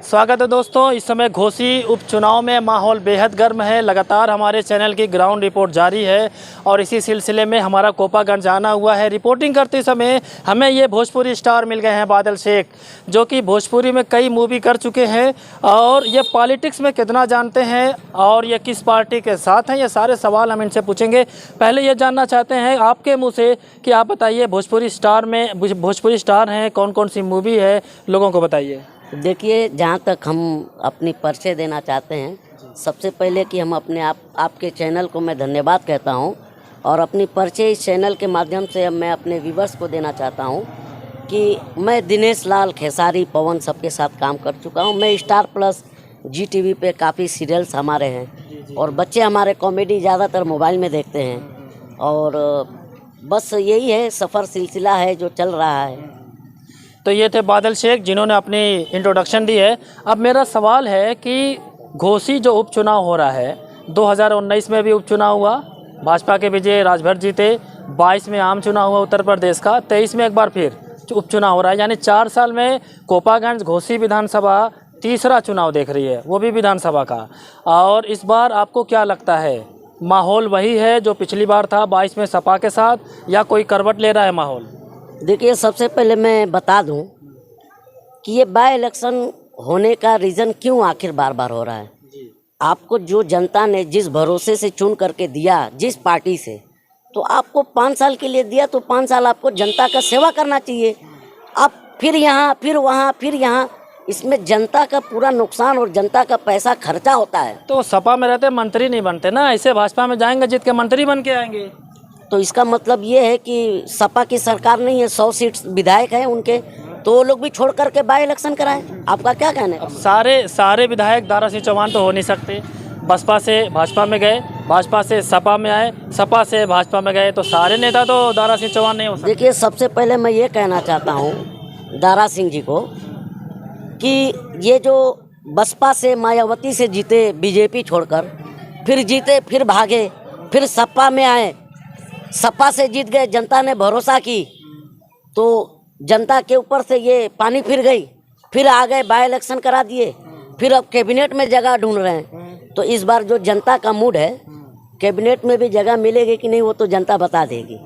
स्वागत है दोस्तों। इस समय घोसी उपचुनाव में माहौल बेहद गर्म है। लगातार हमारे चैनल की ग्राउंड रिपोर्ट जारी है और इसी सिलसिले में हमारा कोपागंज आना हुआ है। रिपोर्टिंग करते समय हमें ये भोजपुरी स्टार मिल गए हैं बादल शेख, जो कि भोजपुरी में कई मूवी कर चुके हैं और ये पॉलिटिक्स में कितना जानते हैं और ये किस पार्टी के साथ हैं, ये सारे सवाल हम इनसे पूछेंगे। पहले ये जानना चाहते हैं आपके मुँह से कि आप बताइए भोजपुरी स्टार हैं, कौन कौन सी मूवी है, लोगों को बताइए। देखिए, जहाँ तक हम अपनी परिचय देना चाहते हैं, सबसे पहले कि हम अपने आपके चैनल को मैं धन्यवाद कहता हूँ और अपनी परिचय इस चैनल के माध्यम से मैं अपने व्यूअर्स को देना चाहता हूँ कि मैं दिनेश लाल, खेसारी, पवन सबके साथ काम कर चुका हूँ। मैं स्टार प्लस GTV पे काफ़ी सीरियल्स हमारे हैं और बच्चे हमारे कॉमेडी ज़्यादातर मोबाइल में देखते हैं और बस यही है, सफ़र सिलसिला है जो चल रहा है। तो ये थे बादल शेख जिन्होंने अपनी इंट्रोडक्शन दी है। अब मेरा सवाल है कि घोसी जो उपचुनाव हो रहा है, 2019 में भी उपचुनाव हुआ, भाजपा के विजय राजभर जीते, 22 में आम चुनाव हुआ उत्तर प्रदेश का, 23 में एक बार फिर उपचुनाव हो रहा है, यानी 4 साल में कोपागंज घोसी विधानसभा तीसरा चुनाव देख रही है, वो भी विधानसभा का। और इस बार आपको क्या लगता है, माहौल वही है जो पिछली बार था 22 में सपा के साथ, या कोई करवट ले रहा है माहौल? देखिए, सबसे पहले मैं बता दूं कि ये बाय इलेक्शन होने का रीज़न क्यों आखिर बार बार हो रहा है। आपको जो जनता ने जिस भरोसे से चुन करके दिया, जिस पार्टी से, तो आपको 5 साल के लिए दिया, तो 5 साल आपको जनता का सेवा करना चाहिए। आप फिर यहाँ, फिर वहाँ, फिर यहाँ, इसमें जनता का पूरा नुकसान और जनता का पैसा खर्चा होता है। तो सपा में रहते मंत्री नहीं बनते ना, ऐसे भाजपा में जाएंगे जीत के मंत्री बन के आएंगे। तो इसका मतलब ये है कि सपा की सरकार नहीं है, 100 सीट विधायक हैं उनके, तो वो लोग भी छोड़ करके बाय इलेक्शन कराएं। आपका क्या कहना है? सारे विधायक दारा सिंह चौहान तो हो नहीं सकते। बसपा से भाजपा में गए, भाजपा से सपा में आए, सपा से भाजपा में गए, तो सारे नेता तो दारा सिंह चौहान नहीं हो सकते। देखिए, सबसे पहले मैं ये कहना चाहता हूँ दारा सिंह जी को कि ये जो बसपा से, मायावती से जीते, बीजेपी छोड़कर, फिर जीते, फिर भागे, फिर सपा में आए, सपा से जीत गए, जनता ने भरोसा की, तो जनता के ऊपर से ये पानी फिर गई, फिर आ गए, बाय इलेक्शन करा दिए, फिर अब कैबिनेट में जगह ढूंढ रहे हैं। तो इस बार जो जनता का मूड है, कैबिनेट में भी जगह मिलेगी कि नहीं वो तो जनता बता देगी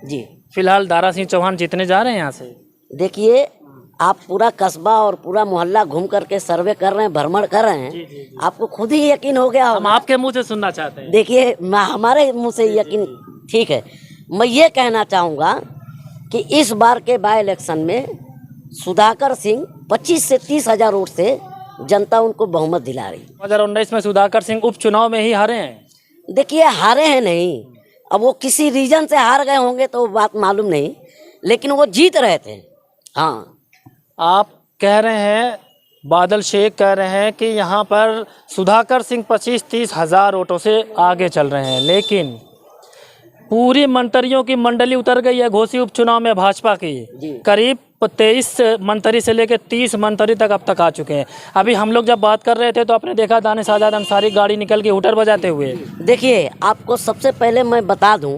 जी। फिलहाल दारा सिंह चौहान जीतने जा रहे हैं यहाँ से। देखिए, आप पूरा कस्बा और पूरा मोहल्ला घूम करके सर्वे कर रहे हैं, भ्रमण कर रहे हैं, आपको खुद ही यकीन हो गया। हम आपके मुँह से सुनना चाहते हैं। देखिए, हमारे मुँह से यकीन ठीक है। मैं ये कहना चाहूँगा कि इस बार के बाय इलेक्शन में सुधाकर सिंह 25 से 30 हज़ार वोट से जनता उनको बहुमत दिला रही। 2019 में सुधाकर सिंह उपचुनाव में ही हारे हैं। देखिए, हारे हैं नहीं, अब वो किसी रीजन से हार गए होंगे तो बात मालूम नहीं, लेकिन वो जीत रहे थे। हाँ, आप कह रहे हैं, बादल शेख कह रहे हैं कि यहाँ पर सुधाकर सिंह 25-30 हज़ार वोटों से आगे चल रहे हैं, लेकिन पूरी मंत्रियों की मंडली उतर गई है घोसी उपचुनाव में भाजपा की। करीब 23 मंत्री से लेकर 30 मंत्री तक अब तक आ चुके हैं। अभी हम लोग जब बात कर रहे थे तो आपने देखा दानिश आज़ाद अंसारी गाड़ी निकल के हुटर बजाते हुए। देखिए, आपको सबसे पहले मैं बता दूं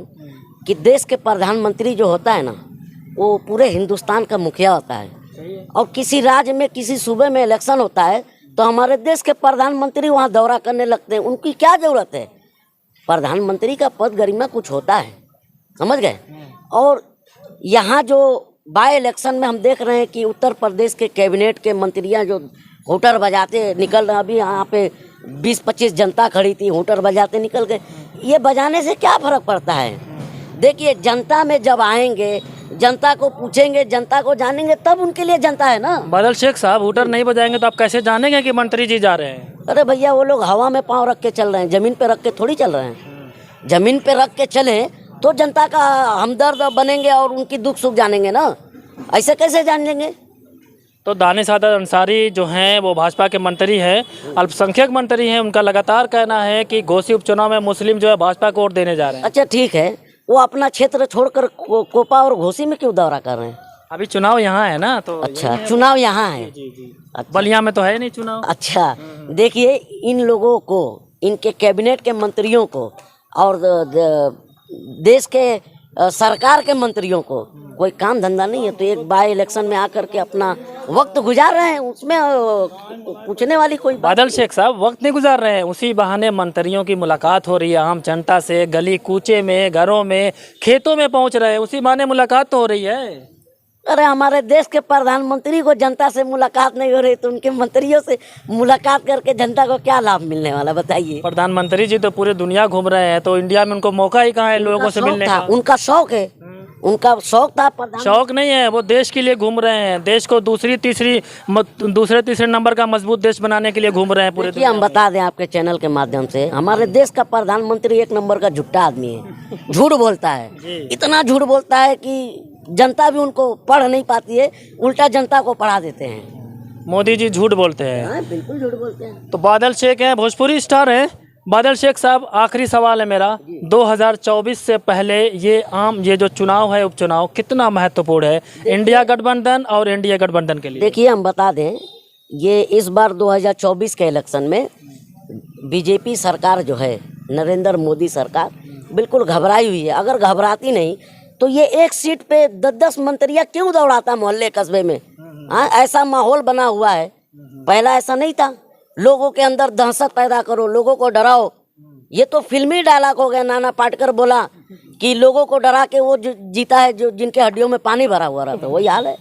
कि देश के प्रधानमंत्री जो होता है ना, वो पूरे हिंदुस्तान का मुखिया होता है। और किसी राज्य में, किसी सूबे में इलेक्शन होता है तो हमारे देश के प्रधानमंत्री वहाँ दौरा करने लगते हैं। उनकी क्या ज़रूरत है? प्रधानमंत्री का पद गरिमा कुछ होता है, समझ गए। और यहाँ जो बाय इलेक्शन में हम देख रहे हैं कि उत्तर प्रदेश के कैबिनेट के मंत्रियाँ जो होटर बजाते निकल रहे हैं, अभी यहाँ पे 20-25 जनता खड़ी थी, होटर बजाते निकल गए। ये बजाने से क्या फ़र्क पड़ता है? देखिए, जनता में जब आएंगे, जनता को पूछेंगे, जनता को जानेंगे, तब उनके लिए जनता है ना। बादल शेख साहब, हुटर नहीं बजाएंगे तो आप कैसे जानेंगे कि मंत्री जी जा रहे हैं? अरे भैया, वो लोग हवा में पाँव रख के चल रहे हैं, ज़मीन पे रख के थोड़ी चल रहे हैं। ज़मीन पे रख के चले तो जनता का हमदर्द बनेंगे और उनकी दुख सुख जानेंगे ना, ऐसे कैसे जान लेंगे? तो दानिश आज़ाद अंसारी जो हैं वो भाजपा के मंत्री हैं, अल्पसंख्यक मंत्री हैं। उनका लगातार कहना है कि घोसी उपचुनाव में मुस्लिम जो है भाजपा को वोट देने जा रहे हैं। अच्छा, ठीक है, वो अपना क्षेत्र छोड़कर कोपा और घोसी में क्यों दौरा कर रहे हैं? अभी चुनाव यहाँ है ना, तो अच्छा, चुनाव यहाँ है। अच्छा, बलिया में तो है नहीं चुनाव। अच्छा, देखिए, इन लोगों को, इनके कैबिनेट के मंत्रियों को और देश के सरकार के मंत्रियों को कोई काम धंधा नहीं है, तो एक बाय इलेक्शन में आकर के अपना वक्त गुजार रहे हैं, उसमें पूछने वाली कोई बात। बादल शेख साहब वक्त नहीं गुजार रहे हैं, उसी बहाने मंत्रियों की मुलाकात हो रही है आम जनता से, गली कूचे में, घरों में, खेतों में पहुंच रहे हैं, उसी बहाने मुलाकात तो हो रही है। अरे हमारे देश के प्रधानमंत्री को जनता से मुलाकात नहीं हो रही, तो उनके मंत्रियों से मुलाकात करके जनता को क्या लाभ मिलने वाला, बताइए। प्रधानमंत्री जी तो पूरे दुनिया घूम रहे हैं, तो इंडिया में उनको मौका ही कहाँ है लोगों से मिलने का? उनका शौक है, उनका शौक था। शौक नहीं है, वो देश के लिए घूम रहे हैं, देश को दूसरे तीसरे नंबर का मजबूत देश बनाने के लिए घूम रहे हैं पूरे। देखिए हम बता दें आपके चैनल के माध्यम से, हमारे देश का प्रधानमंत्री एक नंबर का झूठा आदमी है, झूठ बोलता है, इतना झूठ बोलता है कि जनता भी उनको पढ़ नहीं पाती है, उल्टा जनता को पढ़ा देते हैं। मोदी जी झूठ बोलते हैं। हाँ, बिल्कुल झूठ बोलते हैं। तो बादल शेख हैं, भोजपुरी स्टार हैं। बादल शेख साहब, आखिरी सवाल है मेरा, 2024 से पहले ये जो चुनाव है, उपचुनाव कितना महत्वपूर्ण है इंडिया गठबंधन और एनडीए गठबंधन के लिए? देखिए हम बता दें, ये इस बार 2024 के इलेक्शन में बीजेपी सरकार जो है, नरेंद्र मोदी सरकार बिल्कुल घबराई हुई है। अगर घबराती नहीं तो ये एक सीट पे 10-10 मंत्रियां क्यों दौड़ाता मोहल्ले कस्बे में? हाँ, ऐसा माहौल बना हुआ है, पहला ऐसा नहीं था। लोगों के अंदर दहशत पैदा करो, लोगों को डराओ, ये तो फिल्मी डायलॉग हो गया। नाना पाटेकर बोला कि लोगों को डरा के वो जीता है जो जिनके हड्डियों में पानी भरा हुआ रहता, वही हाल है।